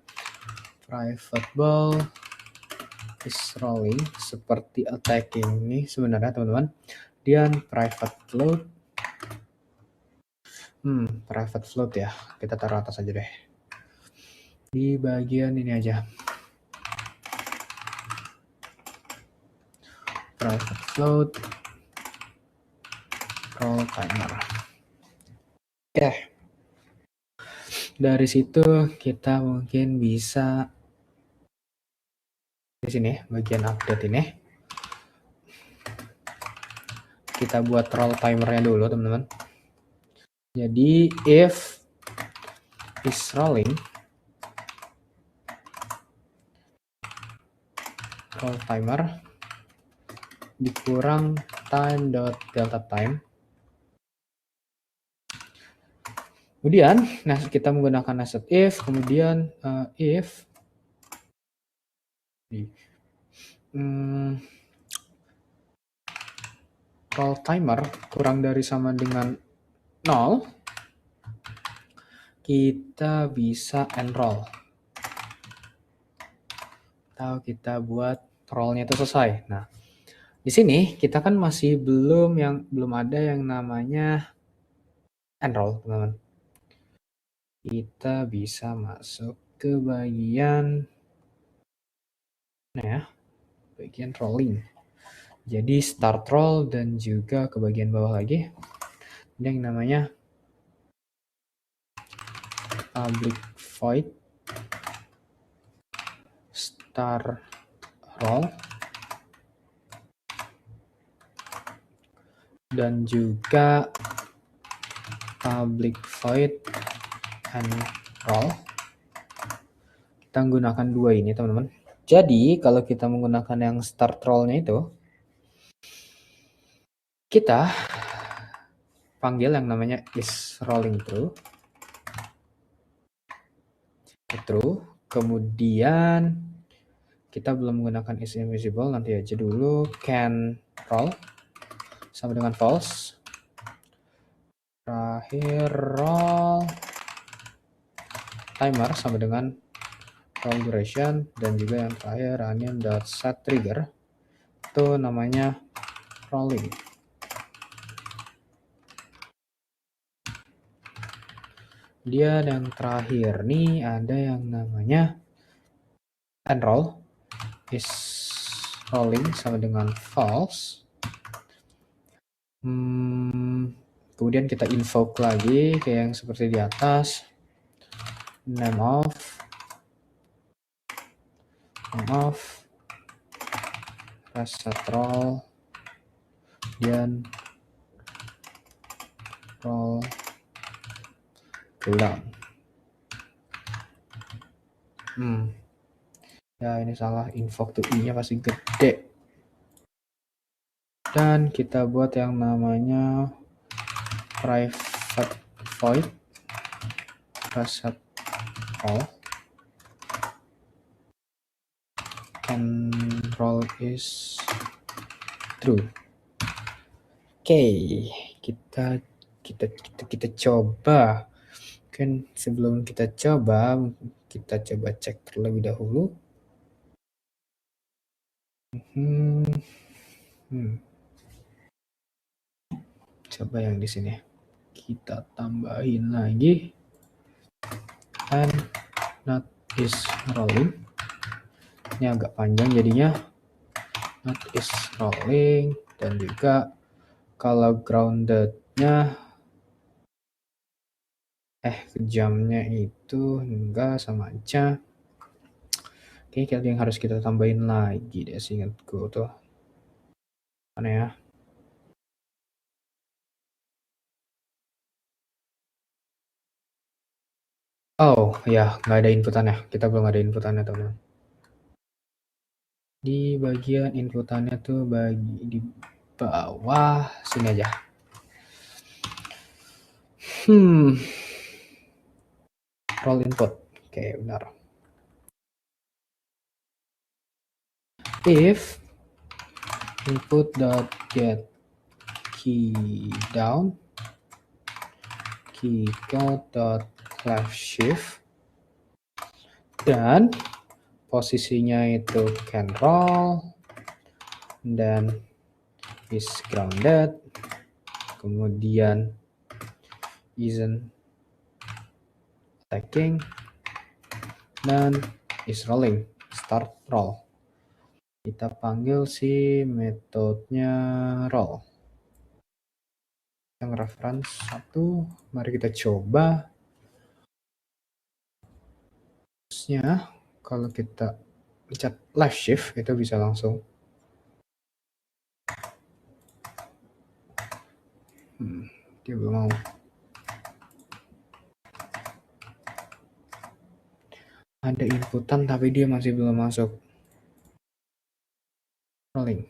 private ball is rolling seperti attacking ini sebenarnya, teman-teman. Kemudian private float. Private float ya. Kita taruh atas aja deh. Di bagian ini aja. Private float roll timer. Oke. Dari situ kita mungkin bisa di sini bagian update ini. Kita buat roll timernya dulu, teman-teman. Jadi if is rolling roll timer dikurang time.delta time. Kemudian, kita menggunakan asset if, kemudian if roll timer kurang dari sama dengan 0, kita bisa enroll. Atau kita buat rollnya itu selesai. Nah, di sini kita kan masih belum ada yang namanya enroll, teman-teman. Kita bisa masuk ke bagian bagian rolling. Jadi start roll dan juga ke bagian bawah lagi. Ini yang namanya public void start roll dan juga public void and roll. Kita kita gunakan dua ini, teman-teman. Jadi, kalau kita menggunakan yang start roll-nya itu, kita panggil yang namanya is rolling through. Kemudian kita belum menggunakan is invisible, nanti aja dulu. Can roll sama dengan false. Terakhir roll timer sama dengan roll duration, dan juga yang terakhir onion.set trigger itu namanya rolling. Dia yang terakhir nih ada yang namanya enroll is rolling sama dengan false. Kemudian kita invoke lagi kayak yang seperti di atas, name of reset roll dan roll cooldown. Ya ini salah, invoke to i-nya pasti gede. Dan kita buat yang namanya private void reset roll and roll is true. Oke, kita coba. Mungkin sebelum kita coba cek terlebih dahulu. Coba yang di sini kita tambahin lagi, and not is rolling. Ini agak panjang jadinya, not is rolling. Dan juga kalau groundednya jamnya itu enggak, sama aja. Oke, yang harus kita tambahin lagi deh, seingatku tuh mana ya. Oh ya, nggak ada inputannya, kita belum ada inputannya, teman. Di bagian inputannya tuh di bawah sini aja. Roll input. Oke, benar. If input.get key down, key code.left shift, dan posisinya itu can roll, dan is grounded, kemudian isn't attacking, dan is rolling, start roll. Kita panggil si metodenya roll. Yang reference 1, mari kita coba. Terusnya kalau kita pencet left shift itu bisa langsung dia belum mau. Ada inputan tapi dia masih belum masuk. Rolling.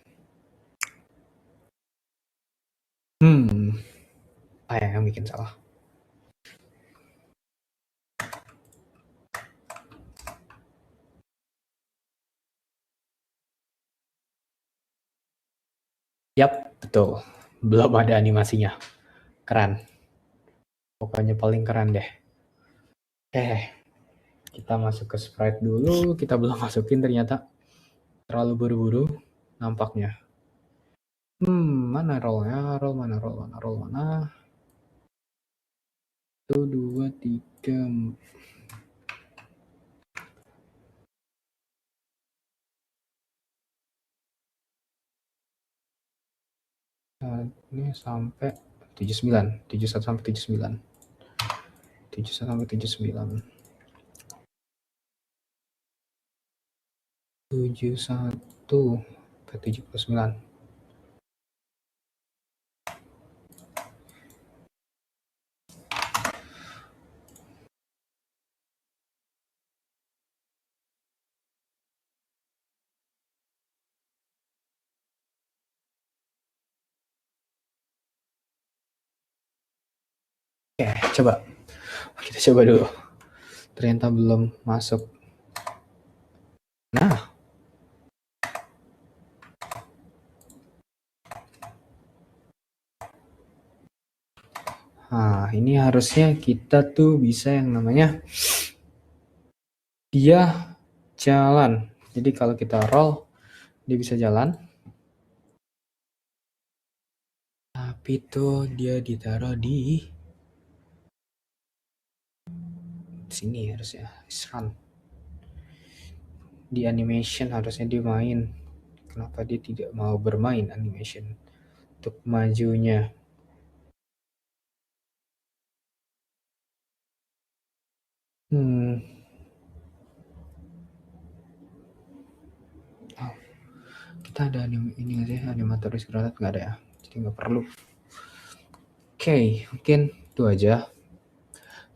Yang bikin salah. Yap, betul. Belum ada animasinya. Keren. Pokoknya paling keren deh. Kita masuk ke sprite dulu. Kita belum masukin ternyata. Terlalu buru-buru nampaknya. Mana rollnya? Roll mana? 1, 2, 3. Ini sampai 79. 71 sampai 79. 71 sampai 79. 71 sampai 79. Oke, coba. Kita coba dulu. Ternyata belum masuk. Nah. Nah, ini harusnya kita tuh bisa yang namanya dia jalan. Jadi kalau kita roll, dia bisa jalan. Tapi tuh dia ditaruh di sini harusnya. Run. Di animation harusnya dia main. Kenapa dia tidak mau bermain animation? Untuk majunya. Oh, kita ada ini nggak sih? Animatoris granat nggak ada ya? Jadi nggak perlu. Oke, mungkin itu aja.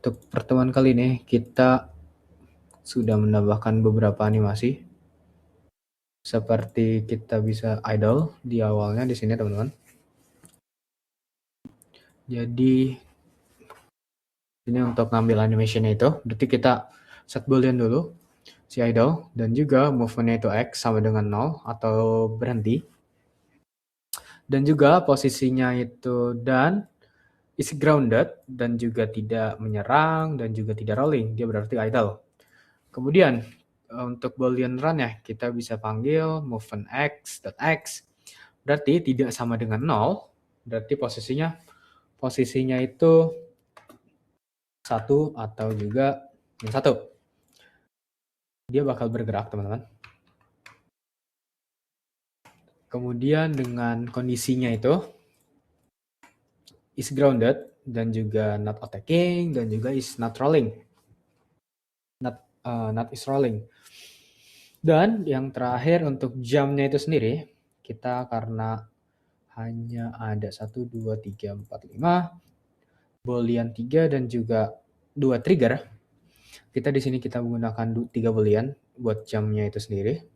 Untuk pertemuan kali ini kita sudah menambahkan beberapa animasi. Seperti kita bisa idle di awalnya di sini teman-teman. Jadi ini untuk ngambil animationnya itu, berarti kita set boolean dulu si idle dan juga movementnya itu x sama dengan 0 atau berhenti. Dan juga posisinya itu dan is grounded dan juga tidak menyerang dan juga tidak rolling, dia berarti idle. Kemudian untuk boolean run ya kita bisa panggil movement x.x berarti tidak sama dengan 0, berarti posisinya itu 1 atau juga yang 1. Dia bakal bergerak teman-teman. Kemudian dengan kondisinya itu is grounded dan juga not attacking dan juga is not rolling. Not is rolling. Dan yang terakhir untuk jamnya itu sendiri, kita karena hanya ada 1, 2, 3, 4, 5, boolean 3 dan juga 2 trigger. Kita di sini kita menggunakan 3 boolean buat jamnya itu sendiri.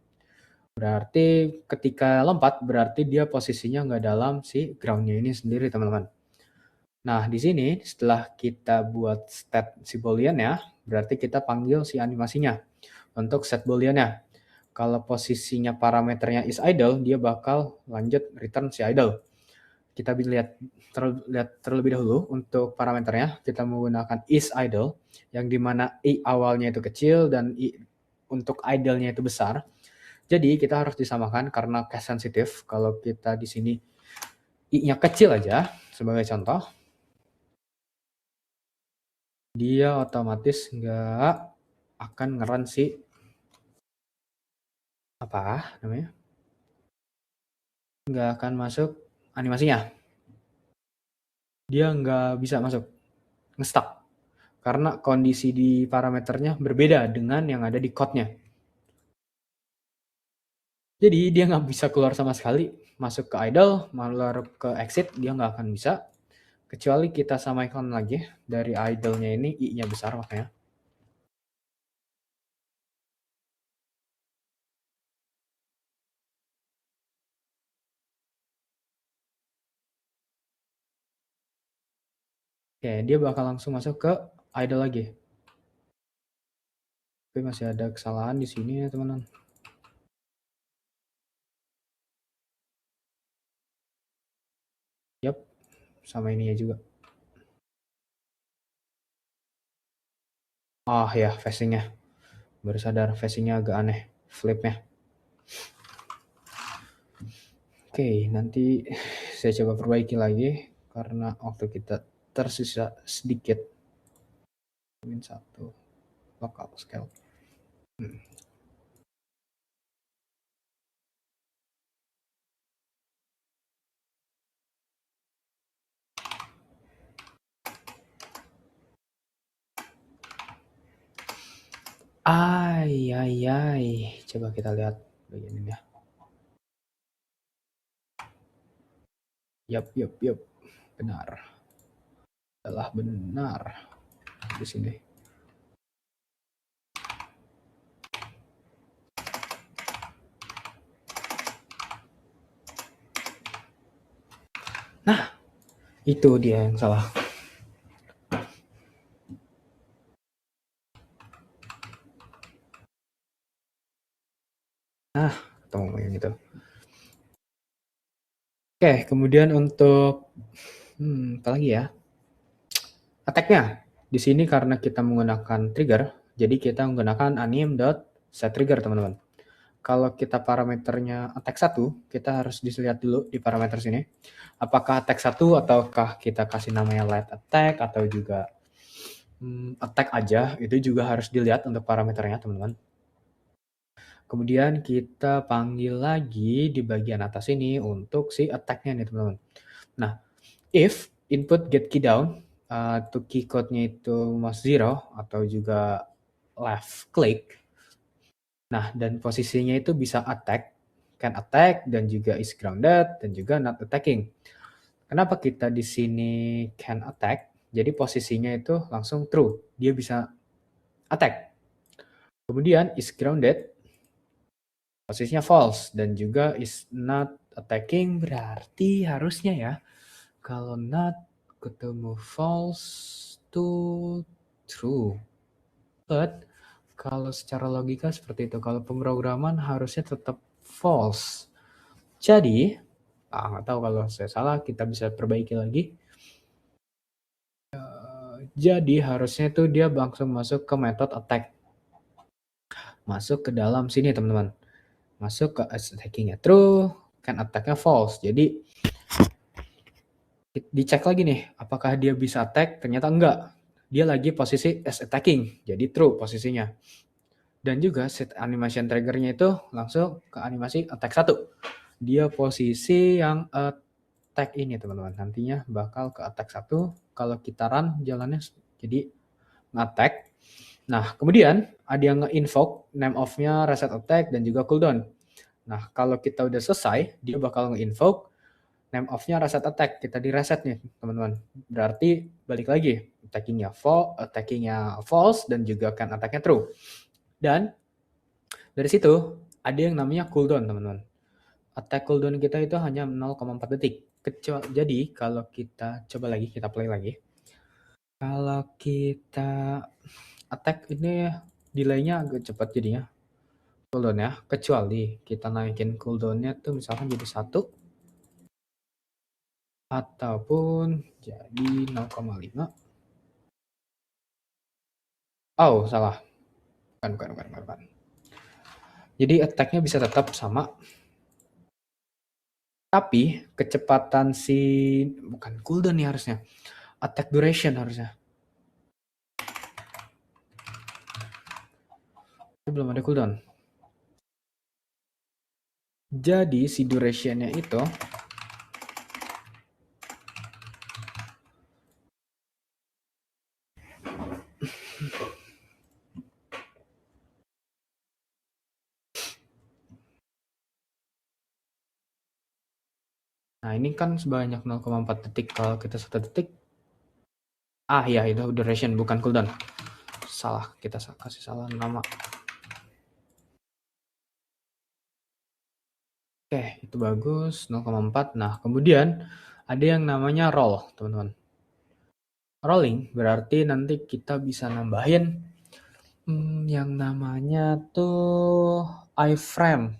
Berarti ketika lompat, berarti dia posisinya nggak dalam si groundnya ini sendiri teman-teman. Nah di sini setelah kita buat state si booleannya, berarti kita panggil si animasinya untuk set booleannya. Kalau posisinya parameternya is idle, dia bakal lanjut return si idle. Kita lihat terlebih dahulu untuk parameternya, kita menggunakan is idle, yang dimana i awalnya itu kecil dan i untuk idle-nya itu besar. Jadi kita harus disamakan karena case sensitif. Kalau kita di sini i-nya kecil aja, sebagai contoh, dia otomatis nggak akan ngeran si apa namanya, nggak akan masuk animasinya. Dia nggak bisa masuk, nge-stuck. Karena kondisi di parameternya berbeda dengan yang ada di code-nya. Jadi dia nggak bisa keluar sama sekali, masuk ke idle, malah ke exit, dia nggak akan bisa. Kecuali kita samakan lagi dari idle-nya ini, i-nya besar makanya. Oke, dia bakal langsung masuk ke idle lagi. Tapi masih ada kesalahan di sini ya teman-teman. Yap, sama ininya juga. Ah ya, facing-nya. Baru sadar facing-nya agak aneh, flip-nya. Oke, nanti saya coba perbaiki lagi karena waktu kita tersisa sedikit. Min 1 local scale. Ay. Coba kita lihat bagian ini ya. Yap. Benar. Adalah benar. Di sini. Nah, itu dia yang salah. Nah, ketemu yang itu. Oke, kemudian untuk apa lagi ya? Attack-nya. Di sini karena kita menggunakan trigger, jadi kita menggunakan anim.setTrigger, teman-teman. Kalau kita parameternya attack 1, kita harus dilihat dulu di parameter sini. Apakah attack 1 ataukah kita kasih namanya light attack atau juga attack aja, itu juga harus dilihat untuk parameternya, teman-teman. Kemudian kita panggil lagi di bagian atas ini untuk si attack-nya nih, teman-teman. Nah, if input get key down, to key code-nya itu mouse 0 atau juga left click. Nah, dan posisinya itu bisa attack, can attack, dan juga is grounded, dan juga not attacking. Kenapa kita di sini can attack? Jadi posisinya itu langsung true, dia bisa attack. Kemudian is grounded, posisinya false, dan juga is not attacking berarti harusnya ya, kalau not ketemu false to true. But kalau secara logika seperti itu, kalau pemrograman harusnya tetap false. Jadi, nggak tahu kalau saya salah, kita bisa perbaiki lagi. Jadi harusnya itu dia langsung masuk ke method attack. Masuk ke dalam sini, teman-teman. Masuk ke attacking-nya true, can attack-nya false. Jadi dicek lagi nih, apakah dia bisa attack? Ternyata enggak. Dia lagi posisi as attacking, jadi true posisinya. Dan juga set animation trigger-nya itu langsung ke animasi attack 1. Dia posisi yang attack ini, teman-teman. Nantinya bakal ke attack 1. Kalau kita run jalannya jadi nge-attack. Nah, kemudian ada yang nge-invoke name of-nya reset attack dan juga cooldown. Nah, kalau kita udah selesai, dia bakal nge-invoke name of-nya reset attack. Kita di reset nih, teman-teman. Berarti balik lagi, attacking-nya false dan juga kan attack-nya true. Dan dari situ ada yang namanya cooldown, teman-teman. Attack cooldown kita itu hanya 0,4 detik. Jadi kalau kita coba lagi, kita play lagi. Kalau kita attack ini delay-nya agak cepat jadinya cooldown ya, kecuali kita naikin cooldown-nya tuh misalkan jadi 1 ataupun jadi 0,5. Oh, salah. Bukan. Jadi attack-nya bisa tetap sama. Tapi kecepatan bukan cooldown nih harusnya. Attack duration harusnya. Ini belum ada cooldown. Jadi si duration-nya itu nah ini kan sebanyak 0,4 detik. Kalau kita 1 detik, iya itu duration bukan cooldown. Salah, kita kasih salah nama. Oke, itu bagus, 0,4. Nah, kemudian ada yang namanya roll, teman-teman. Rolling berarti nanti kita bisa nambahin yang namanya tuh iframe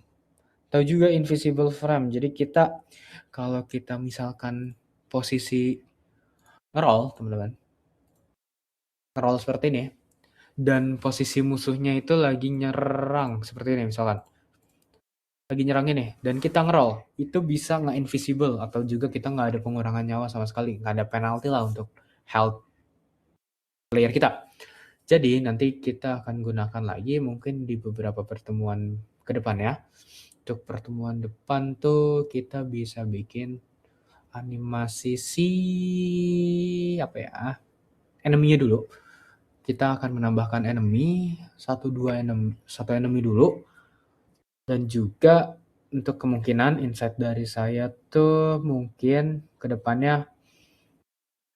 atau juga invisible frame. Jadi kita kalau kita misalkan posisi ngeroll, teman-teman, ngeroll seperti ini, dan posisi musuhnya itu lagi nyerang seperti ini misalkan. Lagi nyerang ini dan kita ngeroll, itu bisa nge-invisible atau juga kita nggak ada pengurangan nyawa sama sekali, nggak ada penalti lah untuk health player kita. Jadi nanti kita akan gunakan lagi mungkin di beberapa pertemuan ke depan ya. Untuk pertemuan depan tuh kita bisa bikin animasi enemy-nya dulu. Kita akan menambahkan enemy, satu enemy dulu. Dan juga untuk kemungkinan insight dari saya tuh mungkin kedepannya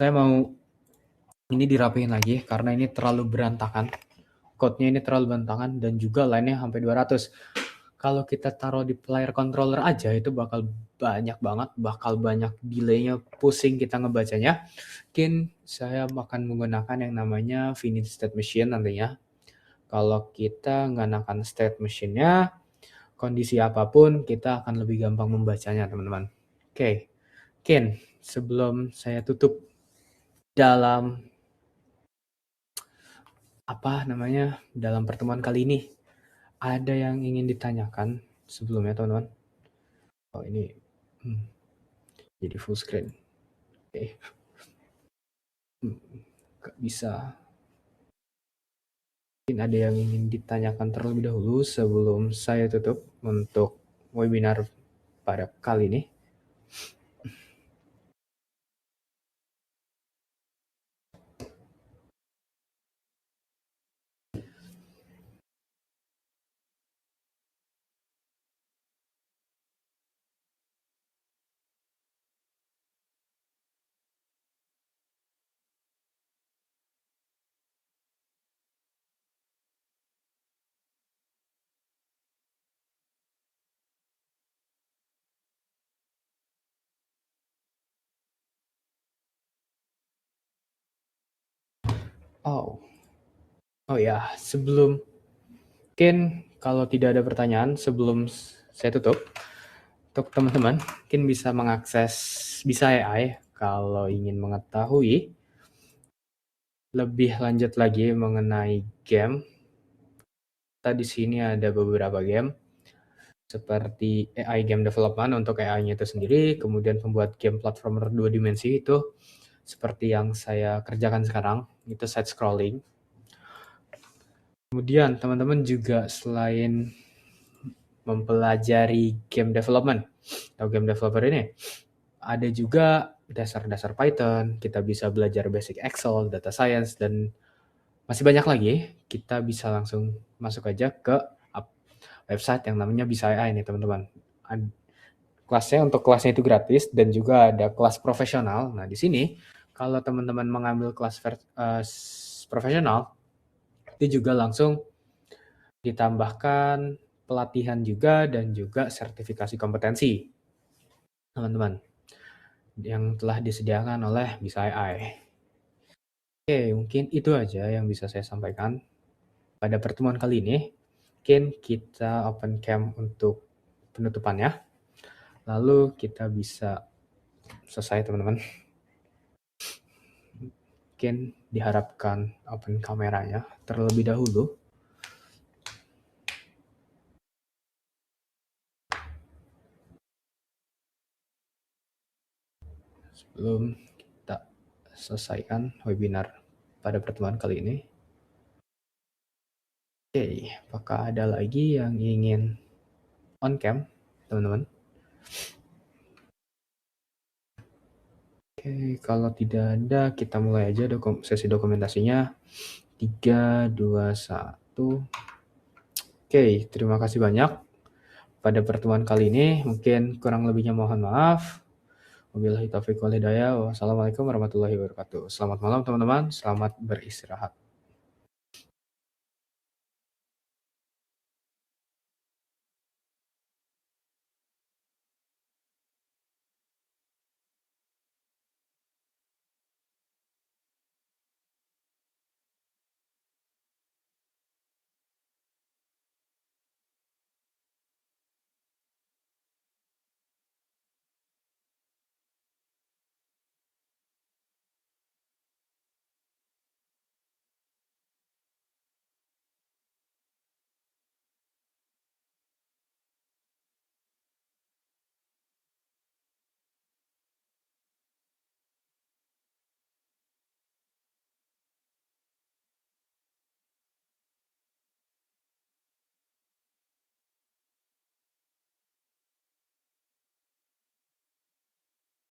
saya mau ini dirapihin lagi karena ini terlalu berantakan. Code-nya ini terlalu berantakan dan juga line-nya sampai 200. Kalau kita taruh di player controller aja itu bakal banyak banget, bakal banyak delay-nya, pusing kita ngebacanya. Mungkin saya akan menggunakan yang namanya finite state machine nantinya. Kalau kita menggunakan state machine-nya, kondisi apapun kita akan lebih gampang membacanya, teman-teman. Oke, mungkin sebelum saya tutup dalam dalam pertemuan kali ini, ada yang ingin ditanyakan sebelumnya, teman-teman? Oh, ini jadi full screen. Oke. Nggak bisa. Mungkin ada yang ingin ditanyakan terlebih dahulu sebelum saya tutup untuk webinar pada kali ini. Oh ya, mungkin kalau tidak ada pertanyaan sebelum saya tutup, untuk teman-teman mungkin bisa mengakses Bisa AI kalau ingin mengetahui lebih lanjut lagi mengenai game. Kita di sini ada beberapa game seperti AI game development untuk AI-nya itu sendiri, kemudian pembuat game platformer 2 dimensi itu seperti yang saya kerjakan sekarang, itu side scrolling. Kemudian teman-teman juga selain mempelajari game development atau game developer ini, ada juga dasar-dasar Python, kita bisa belajar basic Excel, data science, dan masih banyak lagi. Kita bisa langsung masuk aja ke website yang namanya Bisa AI nih, teman-teman. Kelasnya itu gratis dan juga ada kelas profesional. Nah, di sini kalau teman-teman mengambil kelas profesional, itu juga langsung ditambahkan pelatihan juga dan juga sertifikasi kompetensi, teman-teman, yang telah disediakan oleh Bisa AI. Oke, mungkin itu aja yang bisa saya sampaikan pada pertemuan kali ini. Mungkin kita open cam untuk penutupannya, lalu kita bisa selesai, teman-teman. Mungkin diharapkan open kameranya terlebih dahulu. Sebelum kita selesaikan webinar pada pertemuan kali ini. Oke, apakah ada lagi yang ingin on cam, teman-teman? Oke, kalau tidak ada, kita mulai aja sesi dokumentasinya. 3, 2, 1. Oke, terima kasih banyak pada pertemuan kali ini. Mungkin kurang lebihnya mohon maaf. Wabillahi taufiq wal hidayah. Wassalamualaikum warahmatullahi wabarakatuh. Selamat malam, teman-teman. Selamat beristirahat.